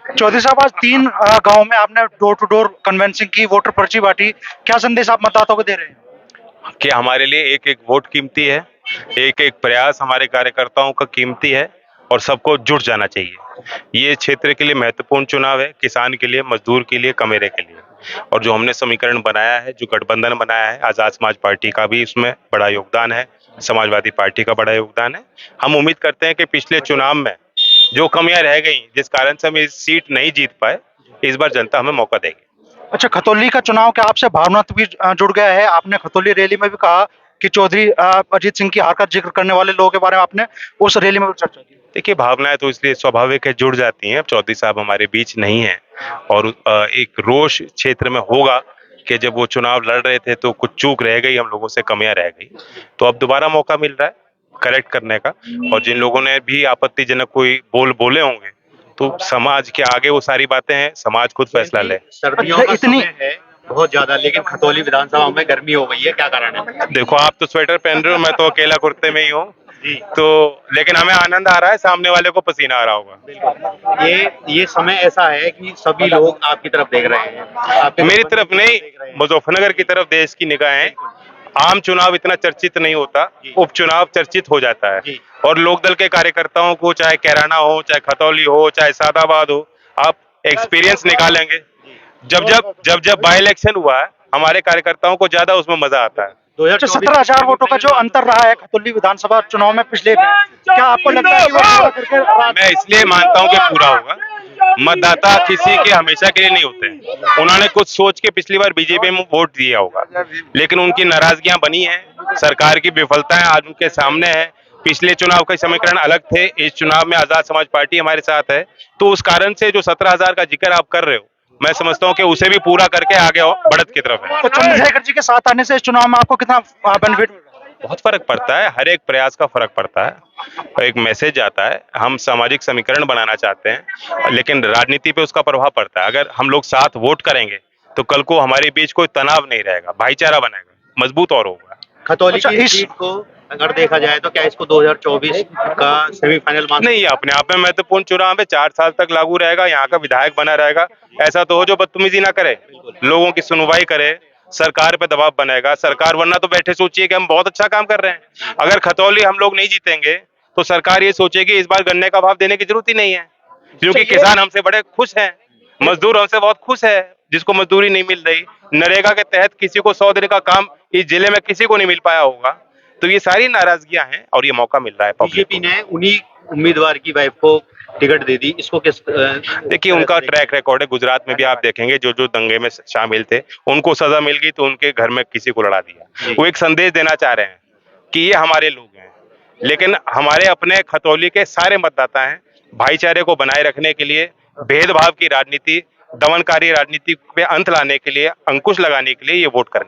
चौधरी साहब, आज 3 गाँव में आपने डोर टू डोर कन्वेंसिंग की, वोटर पर्ची बाँटी। क्या संदेश आप मतदाताओं को दे रहे हैं? कि हमारे लिए एक एक वोट कीमती है, एक एक प्रयास हमारे कार्यकर्ताओं का कीमती है और सबको जुट जाना चाहिए। ये क्षेत्र के लिए महत्वपूर्ण चुनाव है, किसान के लिए, मजदूर के लिए, कमेरे के लिए। और जो हमने समीकरण बनाया है, जो गठबंधन बनाया है, आजाद समाज पार्टी का भी इसमें बड़ा योगदान है, समाजवादी पार्टी का बड़ा योगदान है। हम उम्मीद करते हैं कि पिछले चुनाव में जो कमियां रह गई, जिस कारण से हम इस सीट नहीं जीत पाए, इस बार जनता हमें मौका देगी। अच्छा, खतौली का चुनाव क्या आपसे भावनात्मक भी जुड़ गया है? आपने खतौली रैली में भी कहा कि चौधरी अजीत सिंह की हार का जिक्र करने वाले लोगों के बारे में आपने उस रैली में भी चर्चा की। देखिए, भावनाएं तो इसलिए स्वाभाविक है, जुड़ जाती हैं। अब चौधरी साहब हमारे बीच नहीं है और एक रोष क्षेत्र में होगा कि जब वो चुनाव लड़ रहे थे तो कुछ चूक रह गई, हम लोगों से कमियां रह गई। तो अब दोबारा मौका मिल रहा है करेक्ट करने का। और जिन लोगों ने भी आपत्तिजनक कोई बोल बोले होंगे, तो समाज के आगे वो सारी बातें हैं, समाज खुद फैसला ले। सर्दियों अच्छा, का इतनी समय है बहुत ज्यादा, लेकिन खतौली विधानसभा में गर्मी हो गई है, क्या कारण है? देखो, आप तो स्वेटर पहन रहे हो, मैं तो अकेला कुर्ते में ही हूँ। जी। तो लेकिन हमें आनंद आ रहा है, सामने वाले को पसीना आ रहा होगा। ये समय ऐसा है कि सभी लोग आपकी तरफ देख रहे हैं, आपके मेरी गठबंधन तरफ की नहीं, देख रहे हैं। मुजफ्फरनगर की तरफ देश की निगाहें। आम चुनाव इतना चर्चित नहीं होता, जी। उपचुनाव चर्चित हो जाता है। जी। और लोकदल के कार्यकर्ताओं को, चाहे कैराना हो, चाहे खतौली हो, चाहे सादाबाद हो, आप एक्सपीरियंस निकालेंगे। जब बाई इलेक्शन हुआ है, हमारे कार्यकर्ताओं को ज्यादा उसमें मजा आता है। 2024 17,000 वोटों का जो अंतर रहा है खतौली विधानसभा चुनाव में पिछले में, क्या आपको लगता है कि वो पूरा करके मैं इसलिए मानता हूं कि पूरा होगा। मतदाता किसी के हमेशा के लिए नहीं होते हैं। उन्होंने कुछ सोच के पिछली बार बीजेपी में वोट दिया होगा, लेकिन उनकी नाराजगियां बनी हैं, सरकार की विफलताएं आज उनके सामने है। पिछले चुनाव के समीकरण अलग थे, इस चुनाव में आजाद समाज पार्टी हमारे साथ है। तो उस कारण से जो 17,000 का जिक्र आप कर रहे हो, मैं समझता हूं कि उसे भी पूरा करके आगे बढ़त की तरफ है। तो चंद्रशेखर जी के साथ आने से इस चुनाव में आपको कितना बेनिफिट मिल रहा है? बहुत फर्क पड़ता है, हर एक प्रयास का फर्क पड़ता है। एक मैसेज आता है, हम सामाजिक समीकरण बनाना चाहते हैं, लेकिन राजनीति पे उसका प्रभाव पड़ता है। अगर हम लोग साथ वोट करेंगे तो कल को हमारे बीच कोई तनाव नहीं रहेगा, भाईचारा बनेगा, मजबूत और होगा। खतौली अच्छा, की इस सीट को अगर देखा जाए तो क्या इसको 2024 का सेमीफाइनल मान नहीं, ये अपने आप में महत्वपूर्ण चुनाव है, 4 साल तक लागू रहेगा, यहाँ का विधायक बना रहेगा। ऐसा तो हो जो बदतमीजी ना करे, लोगों की सुनवाई करे, सरकार पे दबाव बनेगा। सरकार वरना तो बैठे सोचिए कि हम बहुत अच्छा काम कर रहे हैं। अगर खतौली हम लोग नहीं जीतेंगे तो सरकार ये सोचेगी इस बार गन्ने का भाव देने की जरूरत ही नहीं है, क्योंकि किसान हमसे बड़े खुश हैं, मजदूर हमसे बहुत खुश है, जिसको मजदूरी नहीं मिल रही, नरेगा के तहत किसी को 100 दिन का काम इस जिले में किसी को नहीं मिल पाया होगा। तो ये सारी नाराजगियां हैं और ये मौका मिल रहा है पब्लिक बीजेपी को। ने उन्हीं उम्मीदवार की वाइफ को टिकट दे दी, इसको किस देखिए, उनका ट्रैक रिकॉर्ड है, गुजरात में भी आप देखेंगे, जो जो दंगे में शामिल थे उनको सजा मिल गई तो उनके घर में किसी को लड़ा दिया। वो एक संदेश देना चाह रहे हैं कि ये हमारे लोग हैं, लेकिन हमारे अपने खतौली के सारे मतदाता हैं। भाईचारे को बनाए रखने के लिए, भेदभाव की राजनीति, दमनकारी राजनीति पे अंत लाने के लिए, अंकुश लगाने के लिए ये वोट करनी है।